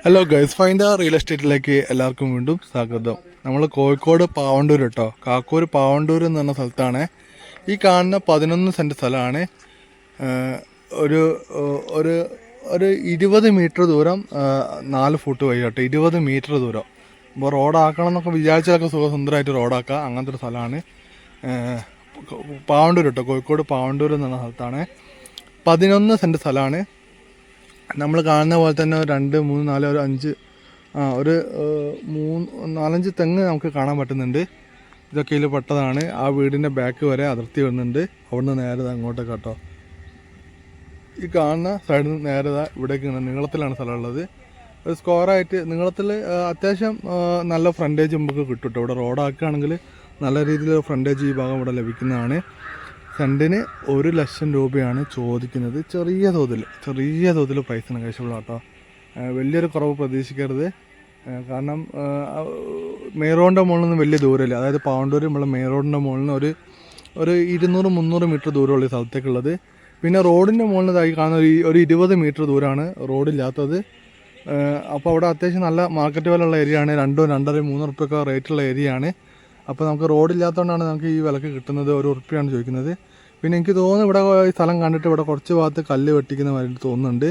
Hello guys find real എസ്റ്റേറ്റിലേക്ക് എല്ലാവർക്കും വീണ്ടും സ്വാഗതം. നമ്മൾ കോഴിക്കോട് പാവണ്ടൂർ കേട്ടോ, കാക്കൂർ പാവണ്ടൂർ എന്ന് പറഞ്ഞ സ്ഥലത്താണ് ഈ കാണുന്ന 11 സെൻറ്റ് സ്ഥലമാണ്. ഒരു ഒരു ഒരു 20 മീറ്റർ ദൂരം 4 ഫുട്ട് വഴി കേട്ടോ, 20 മീറ്റർ ദൂരം. ഇപ്പോൾ റോഡാക്കണം എന്നൊക്കെ വിചാരിച്ചാലൊക്കെ സുന്ദരമായിട്ട് റോഡാക്കാം, അങ്ങനത്തെ ഒരു സ്ഥലമാണ് പാവണ്ടൂർ കേട്ടോ. കോഴിക്കോട് പാവണ്ടൂർ എന്ന് പറഞ്ഞ സ്ഥലത്താണ് 11 സെൻറ്റ് സ്ഥലമാണ്. നമ്മൾ കാണുന്ന പോലെ തന്നെ 2, 3, 4, ഒരു 5 ഒരു 4-5 തെങ്ങ് നമുക്ക് കാണാൻ പറ്റുന്നുണ്ട്. ഇതൊക്കെ ഇതിൽ പെട്ടതാണ്. ആ വീടിൻ്റെ ബാക്ക് വരെ അതിർത്തി വരുന്നുണ്ട്. അവിടുന്ന് നേരെ അങ്ങോട്ടേക്ക് കേട്ടോ. ഈ കാണുന്ന സൈഡിൽ നിന്ന് നേരെ ഇവിടേക്ക് നീളത്തിലാണ് സ്ഥലമുള്ളത്. ഒരു സ്ക്വയറായിട്ട് നീളത്തിൽ അത്യാവശ്യം നല്ല ഫ്രണ്ടേജ് നമുക്ക് കിട്ടും കേട്ടോ. ഇവിടെ റോഡാക്കുകയാണെങ്കിൽ നല്ല രീതിയിൽ ഫ്രണ്ടേജ് ഈ ഭാഗം ഇവിടെ ലഭിക്കുന്നതാണ്. സെൻറ്റിന് 1 ലക്ഷം രൂപയാണ് ചോദിക്കുന്നത്. ചെറിയ തോതിൽ പ്രൈസ് നെഗോഷ്യബിൾ കേട്ടോ. വലിയൊരു കുറവ് പ്രതീക്ഷിക്കരുത്. കാരണം മെയിൻ റോഡിൻ്റെ മുകളിൽ നിന്ന് വലിയ ദൂരമില്ല. അതായത് പാവണ്ടൂർ നമ്മളെ മെയിൻ റോഡിൻ്റെ മുകളിൽ നിന്ന് ഒരു 200-300 മീറ്റർ ദൂരമുള്ള സ്ഥലത്തേക്കുള്ളത്. പിന്നെ റോഡിൻ്റെ മുകളിൽ നിന്ന് കാണുന്ന ഒരു 20 മീറ്റർ ദൂരമാണ് റോഡില്ലാത്തത്. അപ്പോൾ അവിടെ അത്യാവശ്യം നല്ല മാർക്കറ്റ് വിലയുള്ള ഏരിയ ആണ്. 2, 2.5, 3 ഉറുപ്പ്യൊക്കെ റേറ്റുള്ള ഏരിയ ആണ്. അപ്പോൾ നമുക്ക് റോഡില്ലാത്തതുകൊണ്ടാണ് നമുക്ക് ഈ വിലക്ക് കിട്ടുന്നത്. 1 ഉറുപ്പ്യാണ് ചോദിക്കുന്നത്. പിന്നെ എനിക്ക് തോന്നുന്നു ഇവിടെ ഈ സ്ഥലം കണ്ടിട്ട് ഇവിടെ കുറച്ച് ഭാഗത്ത് കല്ല് വെട്ടിക്കുന്ന മാതിരി തോന്നുന്നുണ്ട്.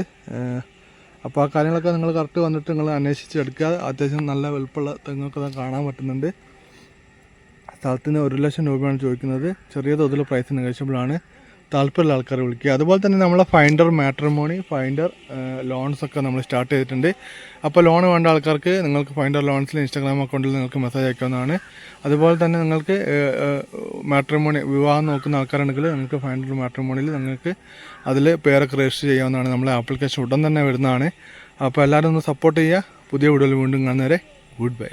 അപ്പോൾ ആ കാര്യങ്ങളൊക്കെ നിങ്ങൾ കറക്റ്റ് വന്നിട്ട് നിങ്ങൾ അന്വേഷിച്ചെടുക്കുക. അത്യാവശ്യം നല്ല വലുപ്പമുള്ള തെങ്ങൊക്കെ കാണാൻ പറ്റുന്നുണ്ട്. സ്ഥലത്തിന് 1 ലക്ഷം രൂപയാണ് ചോദിക്കുന്നത്. ചെറിയ തോതിൽ പ്രൈസ് നെഗോഷ്യബിളാണ്. താല്പര്യമുള്ള ആൾക്കാരെ വിളിക്കുക. അതുപോലെ തന്നെ നമ്മളെ ഫൈൻഡർ മാട്രിമോണി, ഫൈൻഡർ ലോൺസൊക്കെ നമ്മൾ സ്റ്റാർട്ട് ചെയ്തിട്ടുണ്ട്. അപ്പോൾ ലോൺ വേണ്ട ആൾക്കാർക്ക് നിങ്ങൾക്ക് ഫൈൻഡർ ലോൺസിൽ ഇൻസ്റ്റാഗ്രാം അക്കൗണ്ടിൽ നിങ്ങൾക്ക് മെസ്സേജ് അയക്കാവുന്നതാണ്. അതുപോലെ തന്നെ നിങ്ങൾക്ക് മാട്രിമോണി വിവാഹം നോക്കുന്ന ആൾക്കാരുണ്ടെങ്കിൽ നിങ്ങൾക്ക് ഫൈൻഡർ മാട്രിമോണിയിൽ നിങ്ങൾക്ക് അതിൽ പേരൊക്കെ രജിസ്റ്റർ ചെയ്യാവുന്നതാണ്. നമ്മളെ ആപ്ലിക്കേഷൻ ഉടൻ തന്നെ വരുന്നതാണ്. അപ്പോൾ എല്ലാവരും ഒന്ന് സപ്പോർട്ട് ചെയ്യുക. പുതിയ വീഡിയോയിൽ വീണ്ടും കാണുന്നവരെ ഗുഡ് ബൈ.